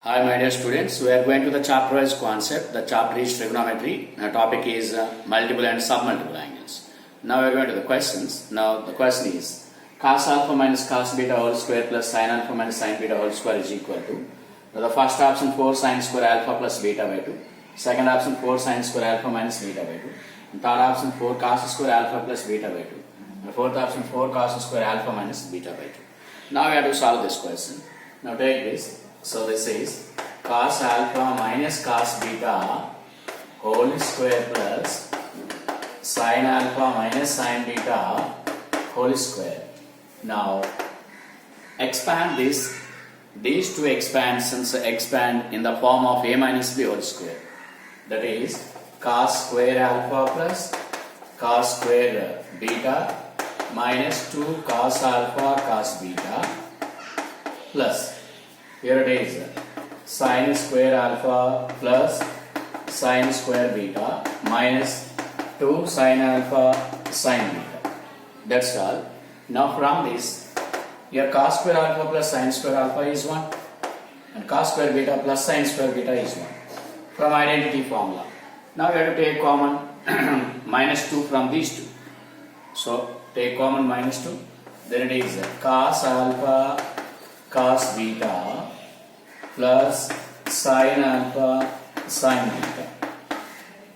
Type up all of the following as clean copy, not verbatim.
Hi my dear students, we are going to the chapter wise concept. The chapter is trigonometry. The topic is multiple and submultiple angles. Now we are going to the questions. Now the question is cos alpha minus cos beta whole square plus sin alpha minus sin beta whole square is equal to. Now the first option 4 sin square alpha plus beta by 2. Second option 4 sin square alpha minus beta by 2. And third option 4 cos square alpha plus beta by 2. And fourth option 4 cos square alpha minus beta by 2. Now we have to solve this question. Now take this. So this is cos alpha minus cos beta whole square plus sin alpha minus sin beta whole square. Now expand this. These two expansions expand in the form of a minus b whole square. That is cos square alpha plus cos square beta minus 2 cos alpha cos beta plus here it is sin square alpha plus sin square beta minus 2 sin alpha sin beta. That's all. Now from this, here cos square alpha plus sin square alpha is 1 and cos square beta plus sin square beta is 1 from identity formula. Now we have to take common minus 2 from these two. So take common minus 2. Then it is cos alpha cos beta plus sin alpha sin beta.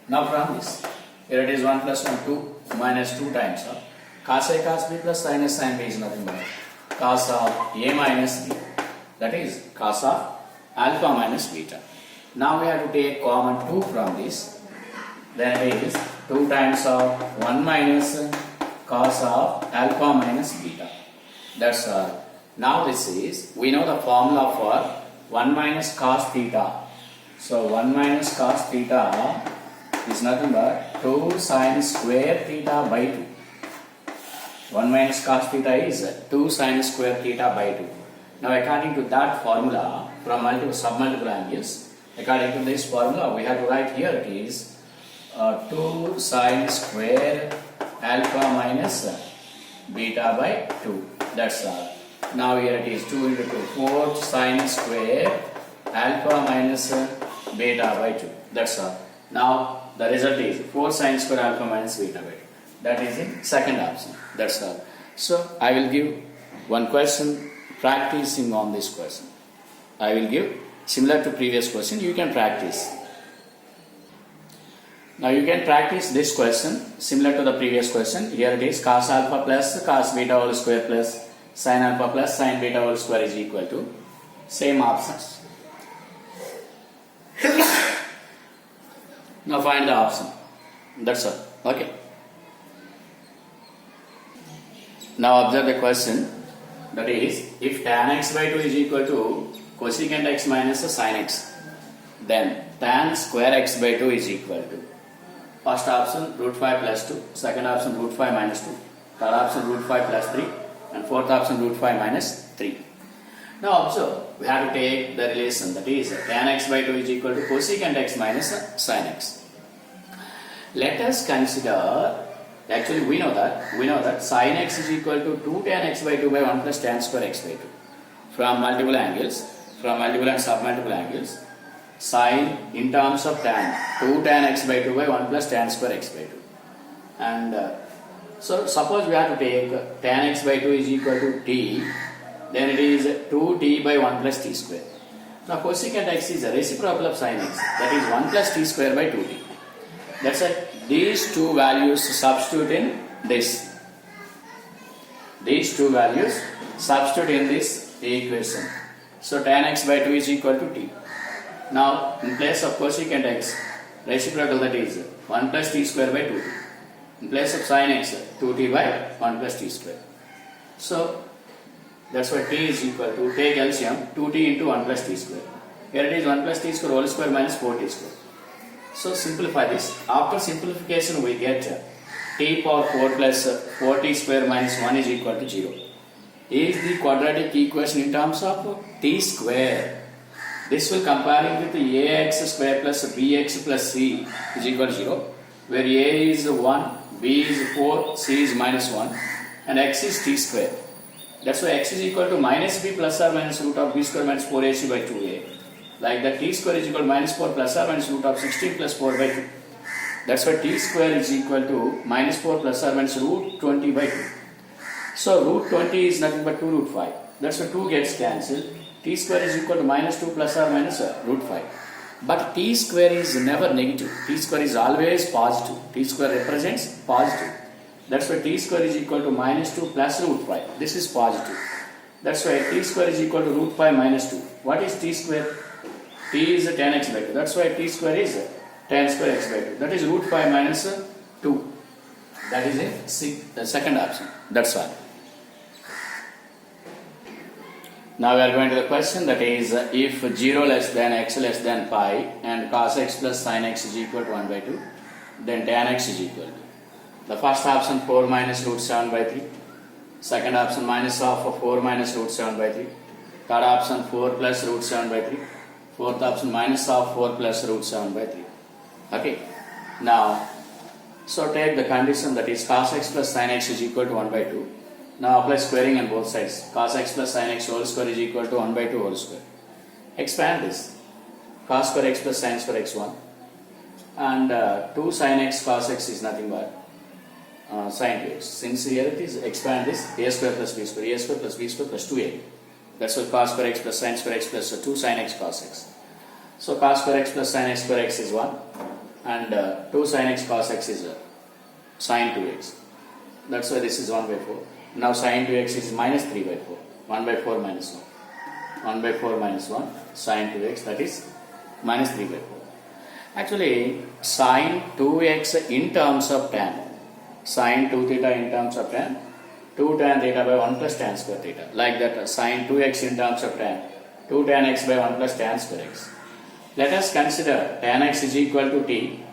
Now from this, here it is 1 plus 1 2 minus 2 times of cos A cos B plus sin A sin B is nothing but cos of A minus B, that is cos of alpha minus beta. Now we have to take common 2 from this, then it is 2 times of 1 minus cos of alpha minus beta. That's all. Now this is, we know the formula for 1 minus cos theta. So 1 minus cos theta is nothing but 2 sin square theta by 2. 1 minus cos theta is 2 sin square theta by 2. Now according to that formula from multiple submultiple angles, according to this formula we have to write here it is 2 sin square alpha minus beta by 2. That's all. Now here it is 2 into 2, 4 sin square alpha minus beta by 2. That's all. Now the result is 4 sin square alpha minus beta by 2. That is in second option. That's all. So I will give one question practicing on this question. I will give similar to previous question. You can practice. Now you can practice this question similar to the previous question. Here it is cos alpha plus cos beta whole square plus sin alpha plus sin beta whole square is equal to same options. Now find the option. That's all. Okay. Now observe the question. That is, if tan x by 2 is equal to cosecant x minus sin x, then tan square x by 2 is equal to first option root 5 plus 2, second option root 5 minus 2, third option root 5 plus 3, and fourth option root 5 minus 3. Now observe, we have to take the relation, that is tan x by 2 is equal to cosecant x minus sin x. Let us consider, actually we know that sin x is equal to 2 tan x by 2 by 1 plus tan square x by 2. From multiple angles, from multiple and submultiple angles, sin in terms of tan 2 tan x by 2 by 1 plus tan square x by 2. And so suppose we have to take tan x by 2 is equal to t, then it is 2t by 1 plus t square. Now cosecant x is a reciprocal of sin x, that is 1 plus t square by 2t. That's it. These two values substitute in this. These two values substitute in this equation. So tan x by 2 is equal to t. Now in place of cosecant x, reciprocal, that is 1 plus t square by 2t. In place of sin x, 2t by 1 plus t square. So that's why t is equal to, take LCM, 2t into 1 plus t square. Here it is 1 plus t square whole square minus 4t square. So simplify this. After simplification we get t power 4 plus 4t square minus 1 is equal to 0. Is the quadratic equation in terms of t square. This will comparing with ax square plus bx plus c is equal to 0, where a is 1, b is 4, c is minus 1 and x is t square. That's why x is equal to minus b plus or minus root of b square minus 4ac by 2a, Like that t square is equal to minus 4 plus or minus root of 16 plus 4 by 2. That's why t square is equal to minus 4 plus or minus root 20 by 2. So root 20 is nothing but 2 root 5. That's why 2 gets cancelled. T square is equal to minus 2 plus or minus root 5. But t square is never negative. T square is always positive. T square represents positive. That's why t square is equal to minus 2 plus root 5. This is positive. That's why t square is equal to root 5 minus 2. What is t square? T is tan x by 2. That's why t square is tan square x by 2. That is root 5 minus 2. That is the second option. That's all. Now we are going to the question, that is if 0 less than x less than pi and cos x plus sin x is equal to 1 by 2, then tan x is equal to. The first option 4 minus root 7 by 3. Second option minus of 4 minus root 7 by 3. Third option 4 plus root 7 by 3. Fourth option minus of 4 plus root 7 by 3. Okay. Now, so take the condition, that is cos x plus sin x is equal to 1 by 2. Now apply squaring on both sides. Cos x plus sin x whole square is equal to 1 by 2 whole square. Expand this. Cos square x plus sin square x 1. And 2 sin x cos x is nothing but sin 2x. Since here it is, expand this, a square plus b square, a square plus b square plus 2a. That's why cos square x plus sin square x plus 2 sin x cos x. So cos square x plus sin x square x is 1. And 2 sin x cos x is sin 2x. That's why this is 1 by 4. Now sin 2x is minus 3 by 4. 1 by 4 minus 1. 1 by 4 minus 1. Sin 2x, that is minus 3 by 4. Actually, sin 2x in terms of tan. Sin 2 theta in terms of tan. 2 tan theta by 1 plus tan square theta. Like that, sin 2x in terms of tan. 2 tan x by 1 plus tan square x. Let us consider tan x is equal to t.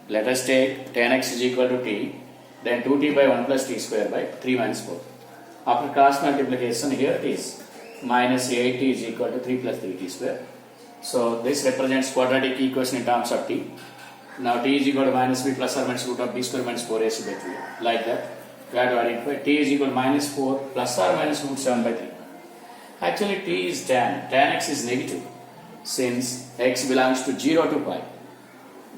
Let us take tan x is equal to t. Then 2t by 1 plus t square by 3 minus 4. After cross multiplication, here it is minus 8t is equal to 3 plus 3t square. So this represents quadratic equation in terms of t. Now t is equal to minus b plus or minus root of b square minus 4ac by 3. Like that, we have to identify t is equal to minus 4 plus or minus root 7 by 3. Actually t is tan. Tan x is negative since x belongs to 0 to pi.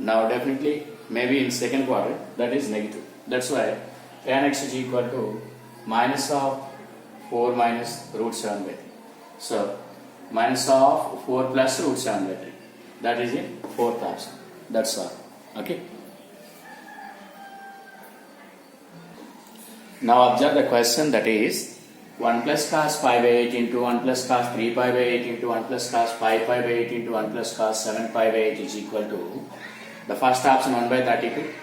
Now definitely maybe in second quadrant that is negative. That's why tan x is equal to minus of 4 minus root 7 by 3. So minus of 4 plus root 7 by 3. That is in fourth option. That's all. Okay. Now observe the question, that is 1 plus cos pi by 8 into 1 plus cos 3 pi by 8 into 1 plus cos 5 pi by 8 into 1 plus cos 7 pi by 8 is equal to the first option 1 by 32.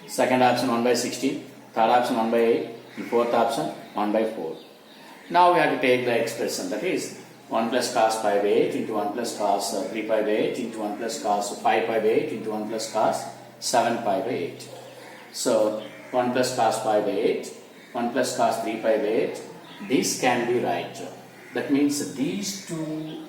Second option 1 by 16, third option 1 by 8, and fourth option 1 by 4. Now we have to take the expression, that is 1 plus cos pi by 8 into 1 plus cos 3 pi by 8 into 1 plus cos 5 pi by 8 into 1 plus cos 7 pi by 8. So 1 plus cos pi by 8, 1 plus cos 3 pi by 8, this can be right. That means these two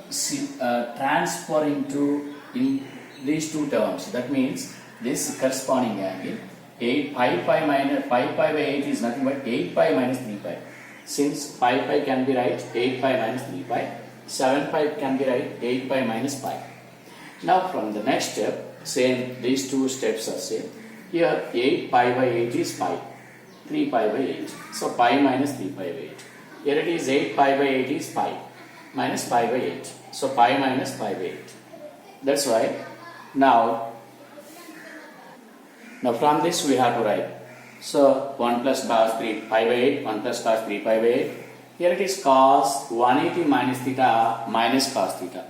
transfer into in these two terms. That means this corresponding angle 8 5 pi minus 5 pi by 8 is nothing but 8 pi minus 3 pi. Since 5 pi can be right, 8 pi minus 3 pi, 7 pi can be right, 8 pi minus pi. Now from the next step, same, these two steps are same. Here 8 pi by 8 is pi, 3 pi by 8. So pi minus 3 pi by 8. Here it is 8 pi by 8 is pi, minus pi by 8. So pi minus pi by 8. That's why now from this we have to write. So 1 plus cos 3 pi by 8, 1 plus cos 3 pi by 8. Here it is cos 180 minus theta minus cos theta.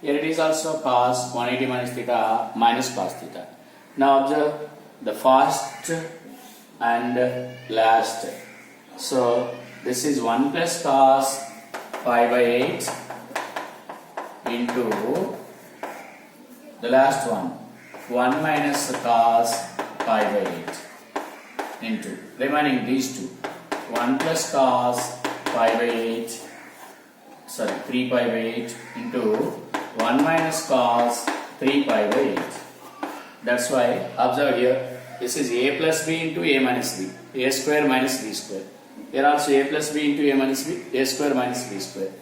Here it is also cos 180 minus theta minus cos theta. Now observe the first and last. So this is 1 plus cos pi by 8 into the last one, 1 minus cos pi by 8 into remaining these two, 1 plus cos pi by 8, 3 pi by 8 into 1 minus cos 3 pi by 8. That's why observe here, this is a plus b into a minus b, a square minus b square. Here also a plus b into a minus b, a square minus b square.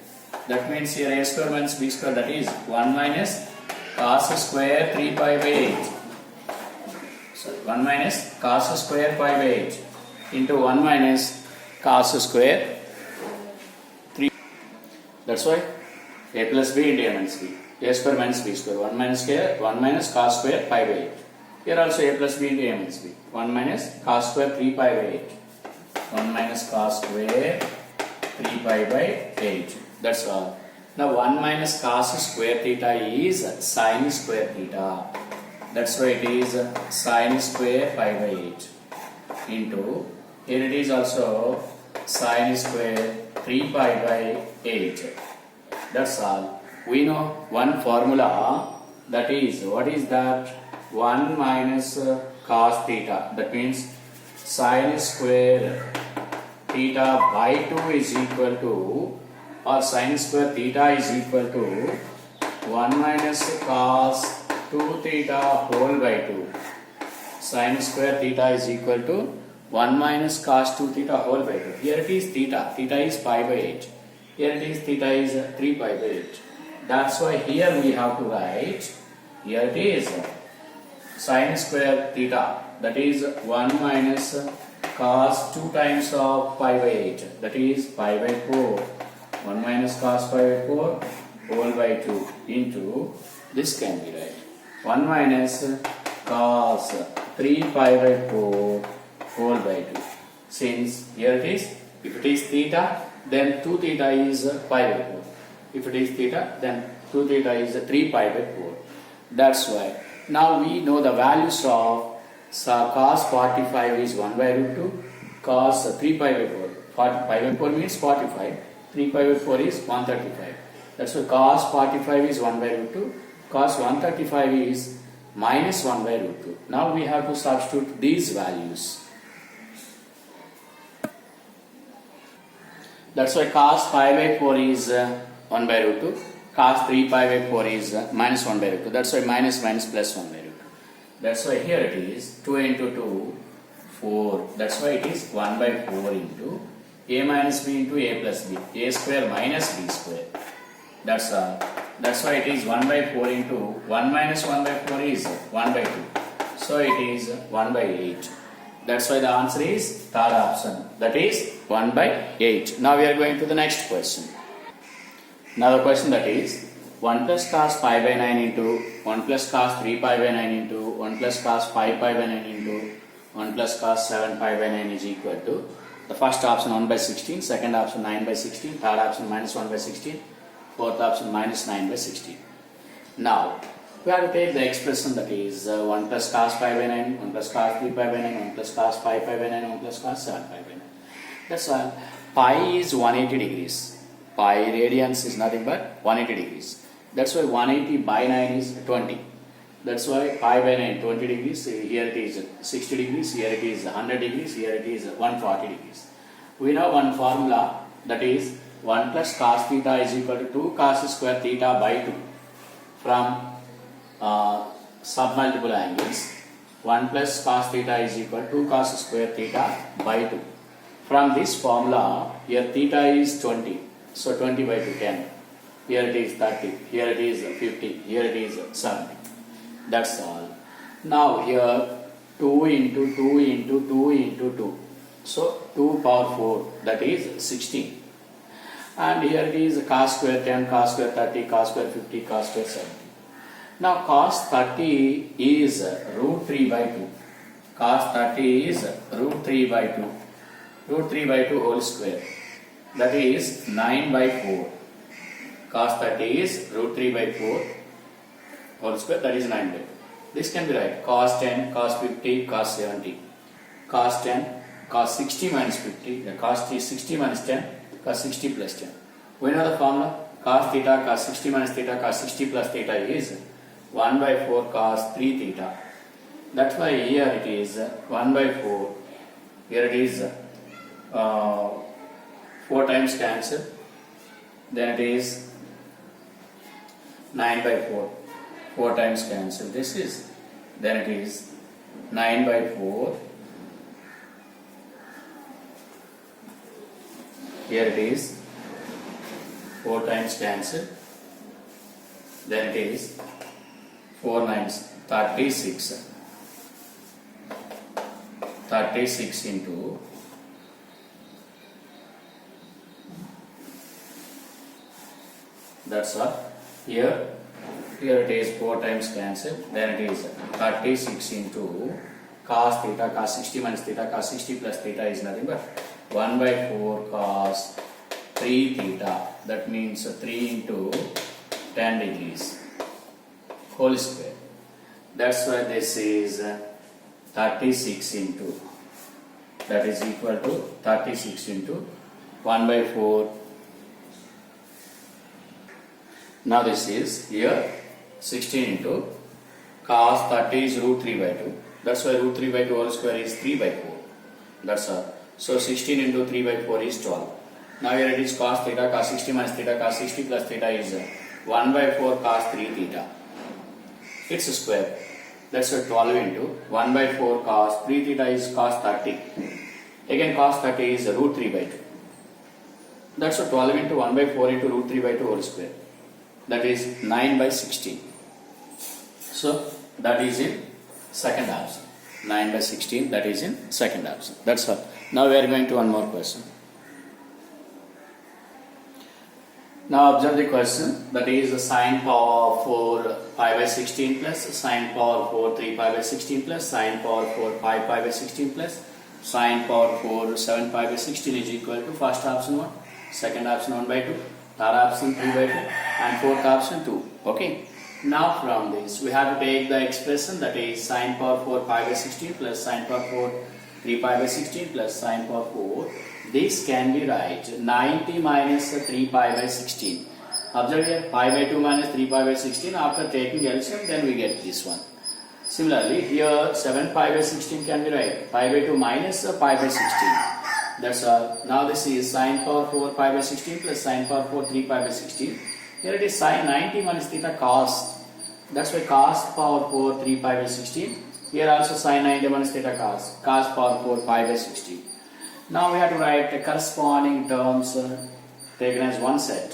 That means here a square minus b square, that is 1 minus cos square 3 pi by 8. So 1 minus cos square pi by 8 into 1 minus cos square 3. That's why a plus b into a minus b. A square minus b square. 1 minus cos square pi by 8. Here also a plus b into a minus b. 1 minus cos square 3 pi by 8. 1 minus cos square 3 pi by 8. That's all. Now 1 minus cos square theta is sin square theta. That's why it is sin square pi by 8 into, here it is also sin square 3 pi by 8. That's all. We know one formula, that is, what is that? 1 minus cos theta. That means sin square theta by 2 is equal to, or sin square theta is equal to 1 minus cos 2 theta whole by 2. Sin square theta is equal to 1 minus cos 2 theta whole by 2. Here it is theta. Theta is pi by 8. Here it is theta is 3 pi by 8. That's why here we have to write, here it is sin square theta, that is 1 minus cos 2 times of pi by 8, that is pi by 4. 1 minus cos pi by 4 whole by 2 into, this can be right, 1 minus cos 3 pi by 4 whole by 2. Since here it is, if it is theta, then 2 theta is pi by 4. If it is theta, then 2 theta is 3 pi by 4. That's why. Now we know the values of cos 45 is 1 by root 2, cos 3 pi by 4. pi by 4 means 45, 3 pi by 4 is 135. That's why cos 45 is 1 by root 2, cos 135 is minus 1 by root 2. Now we have to substitute these values. That's why cos pi by 4 is 1 by root 2, cos 3 pi by 4 is minus 1 by root 2. That's why minus plus 1 by root 2. That's why here it is 2 into 2, 4. That's why it is 1 by 4 into a minus b into a plus b. A square minus b square. That's all. That's why it is 1 by 4 into 1 minus 1 by 4 is 1 by 2. So it is 1 by 8. That's why the answer is third option. That is 1 by 8. Now we are going to the next question. Now the question, that is 1 plus cos pi by 9 into 1 plus cos 3 pi by 9 into 1 plus cos 5 pi by 9 into 1 plus cos 7 pi by 9 is equal to, the first option 1 by 16, second option 9 by 16, third option minus 1 by 16, fourth option minus 9 by 16. Now we have to take the expression, that is 1 plus cos pi by 9, 1 plus cos 3 pi by 9, 1 plus cos 5 pi by 9, 1 plus cos 7 pi by 9. That's all. Pi is 180 degrees. Pi radians is nothing but 180 degrees. That's why 180 by 9 is 20. That's why pi by 9 20 degrees. Here it is 60 degrees. Here it is 100 degrees. Here it is 140 degrees. We know one formula, that is 1 plus cos theta is equal to 2 cos square theta by 2 from submultiple angles. 1 plus cos theta is equal to 2 cos square theta by 2. From this formula, here theta is 20. So 20 by 2, 10. Here it is 30. Here it is 50. Here it is 70. That's all. Now here 2 into 2 into 2 into 2. So 2 power 4, that is 16. And here it is cos square 10, cos square 30, cos square 50, cos square 70. Now cos 30 is root 3 by 2. Cos 30 is root 3 by 2. Root 3 by 2 whole square. That is 9 by 4. Cos 30 is root 3 by 4 whole square, that is 9 by 4. This can be right. Cos 10, cos 50, cos 70. Cos 10, cos 60 minus 50. Cos 60 minus 10, cos 60 plus 10. We know the formula. Cos theta, cos 60 minus theta, cos 60 plus theta is 1 by 4 cos 3 theta. That's why here it is 1 by 4. Here it is 4 times cancel. Then it is 9 by 4. 4 times cancel. This is, then it is 9 by 4. Here it is 4 times cancel, then it is 4 9s 36. 36 into that's all. Here it is 4 times cancel, then it is 36 into cos theta, cos 60 minus theta, cos 60 plus theta is nothing but 1 by 4 cos 3 theta. That means 3 into 10 degrees whole square. That's why this is 36 into, that is equal to 36 into 1 by 4. Now this is here 16 into cos 30 is root 3 by 2. That's why root 3 by 2 whole square is 3 by 4. That's all. So 16 into 3 by 4 is 12. Now here it is cos theta, cos 60 minus theta, cos 60 plus theta is 1 by 4 cos 3 theta. It's a square. That's why 12 into 1 by 4 cos 3 theta is cos 30. Again cos 30 is root 3 by 2. That's why 12 into 1 by 4 into root 3 by 2 whole square. That is 9 by 16. So that is in second option. 9 by 16, that is in second option. That's all. Now we are going to one more question. Now observe the question, that is the sine power 4 pi by 16 plus sine power 4 3 pi by 16 plus sine power 4 5 pi by 16 plus sine power 4 7 pi by 16 is equal to first option 1, second option 1 by 2, third option 3 by 2 and fourth option 2. Okay. Now from this we have to take the expression, that is sine power 4 pi by 16 plus sine power 4 3 pi by 16 plus sine power 4. This can be right 90 minus 3 pi by 16. Observe here, pi by 2 minus 3 pi by 16. After taking LCM, then we get this one. Similarly, here 7 pi by 16 can be right. Pi by 2 minus pi by 16. That's all. Now this is sine power 4 pi by 16 plus sine power 4 3 pi by 16. Here it is sine 90 minus theta cos. That's why cos power 4 3 pi by 16. Here also sine 90 minus theta cos. Cos power 4 pi by 16. Now we have to write the corresponding terms taken as one set.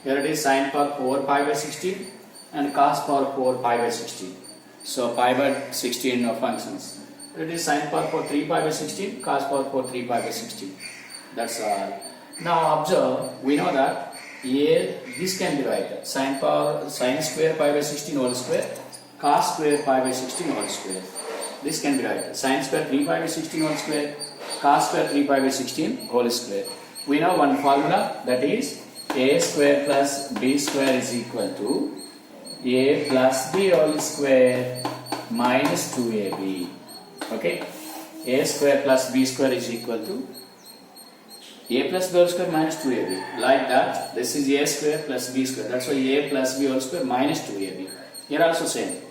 Here it is sine power 4 pi by 16 and cos power 4 pi by 16. So pi by 16 functions. Here it is sine power 4 3 pi by 16, cos power 4 3 pi by 16. That's all. Now observe, we know that this can be right. Sine square pi by 16 whole square, cos square pi by 16 whole square. This can be right. Sine square 3 pi by 16 whole square, cos square 3 pi by 16 whole square. We know one formula, that is a square plus b square is equal to a plus b whole square minus 2ab. Okay, a square plus b square is equal to a plus b whole square minus 2ab. Like that, this is a square plus b square. That's why a plus b whole square minus 2ab. Here also same,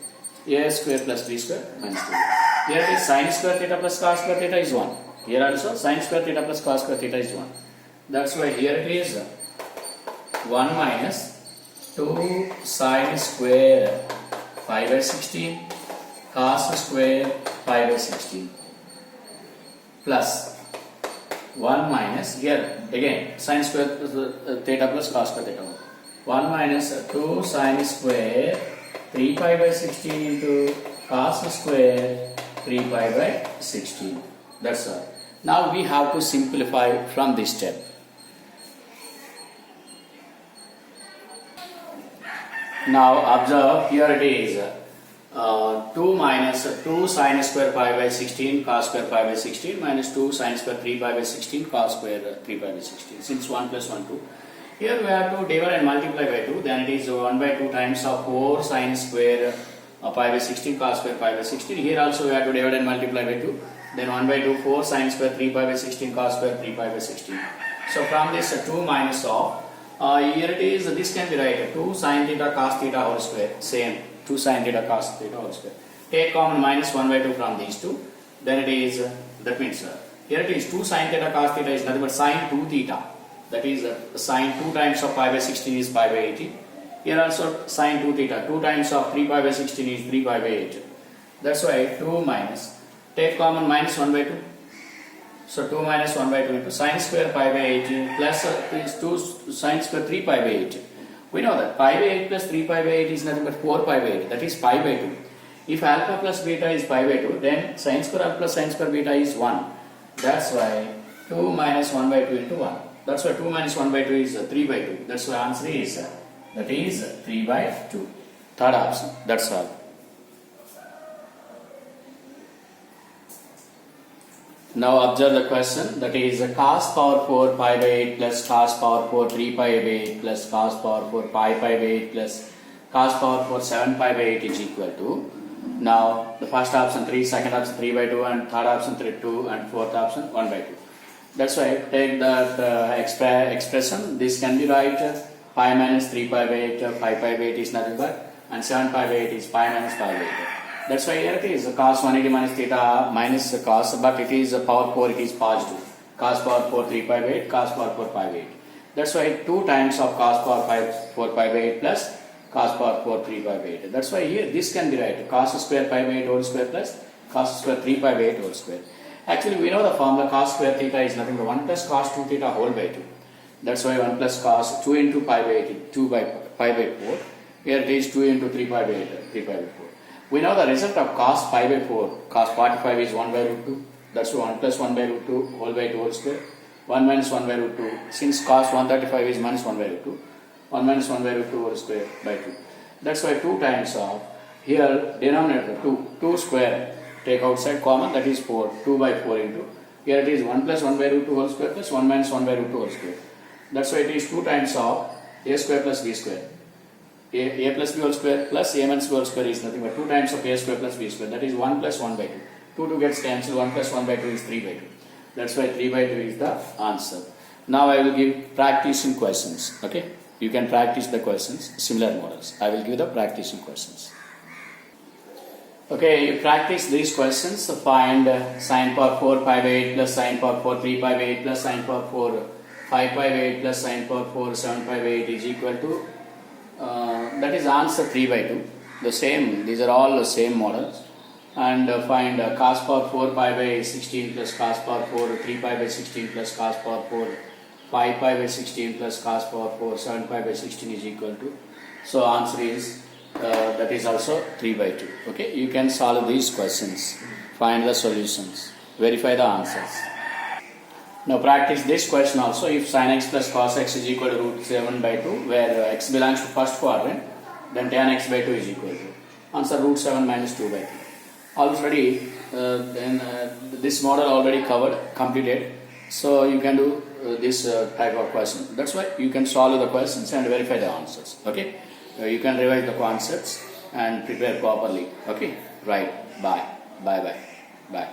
a square plus b square minus 2ab. Here it is sine square theta plus cos square theta is 1. Here also sine square theta plus cos square theta is 1. That's why here it is 1 minus 2 sine square pi by 16 cos square pi by 16 plus 1 minus, here again sine square theta plus cos square theta, 1 minus 2 sine square 3 pi by 16 into cos square 3 pi by 16. That's all. Now we have to simplify from this step. Now observe, here it is 2 minus 2 sine square pi by 16 cos square pi by 16 minus 2 sine square 3 pi by 16 cos square 3 pi by 16. Since 1 plus 1 2. Here we have to divide and multiply by 2. Then it is 1 by 2 times of 4 sine square pi by 16 cos square pi by 16. Here also we have to divide and multiply by 2. Then 1 by 2 4 sine square 3 pi by 16 cos square 3 pi by 16. So from this 2 minus of here it is, this can be right, 2 sine theta cos theta whole square, same 2 sine theta cos theta whole square. Take common minus 1 by 2 from these two. Then it is, that means here it is 2 sine theta cos theta is nothing but sine 2 theta. That is sine 2 times of pi by 16 is pi by 18. Here also sine 2 theta, 2 times of 3 pi by 16 is 3 pi by 18. That's why 2 minus, take common minus 1 by 2. So 2 minus 1 by 2 into sine square pi by 8 plus is 2 sine square 3 pi by 8. We know that pi by 8 plus 3 pi by 8 is nothing but 4 pi by 8. That is pi by 2. If alpha plus beta is pi by 2, then sine square alpha plus sine square beta is 1. That's why 2 minus 1 by 2 into 1. That's why 2 minus 1 by 2 is 3 by 2. That's why answer is that is 3 by 2. Third option. That's all. Now observe the question, that is cos power 4 pi by 8 plus cos power 4 3 pi by 8 plus cos power 4 pi by 8 plus cos power 4 7 pi by 8 is equal to, now the first option 3, second option 3 by 2 and third option 3 2 and fourth option 1 by 2. That's why take that expression, this can be right, pi minus 3 pi by 8, 5 pi by 8 is nothing but, and 7 pi by 8 is pi minus pi by 8. That's why here it is cos 180 minus theta minus cos, but it is power 4, it is positive. Cos power 4 3 pi by 8, cos power 4 pi by 8. That's why 2 times of cos power 4 pi by 8 plus cos power 4 3 pi by 8. That's why here this can be right, cos square pi by 8 whole square plus cos square 3 pi by 8 whole square. Actually we know the formula cos square theta is nothing but 1 plus cos 2 theta whole by 2. That's why 1 plus cos 2 into pi by 8, 2 by pi by 4. Here it is 2 into 3 pi by 8, 3 pi by 4. We know the result of cos pi by 4, cos 45 is 1 by root 2. That's why 1 plus 1 by root 2 whole by 2 whole square. 1 minus 1 by root 2. Since cos 135 is minus 1 by root 2. 1 minus 1 by root 2 whole square by 2. That's why 2 times of, here denominator 2, 2 square, take outside common, that is 4, 2 by 4 into, here it is 1 plus 1 by root 2 whole square plus 1 minus 1 by root 2 whole square. That's why it is 2 times of a square plus b square. A plus b whole square plus a minus b whole square is nothing but 2 times of a square plus b square, that is 1 plus 1 by 2. 2 gets cancelled, 1 plus 1 by 2 is 3 by 2. That's why 3 by 2 is the answer. Now I will give practicing questions. Okay, you can practice the questions, similar models. I will give the practicing questions. Okay, you practice these questions. So find sine power 4 pi by 8 plus sine power 4 3 pi by 8 plus sine power 4 5 pi by 8 plus sine power 4 7 pi by 8 is equal to, that is answer 3 by 2. The same, these are all the same models. And find cos power 4 pi by 16 plus cos power 4 3 pi by 16 plus cos power 4 5 pi by 16 plus cos power 4 7 pi by 16 is equal to. So answer is that is also 3 by 2. Okay, you can solve these questions, find the solutions, verify the answers. Now practice this question also. If sin x plus cos x is equal to root 7 by 2, where x belongs to first quadrant, then tan x by 2 is equal to, answer root 7 minus 2 by 3. Already this model already covered, completed, so you can do this type of question. That's why you can solve the questions and verify the answers. Okay, you can revise the concepts and prepare properly. Okay, right, bye bye.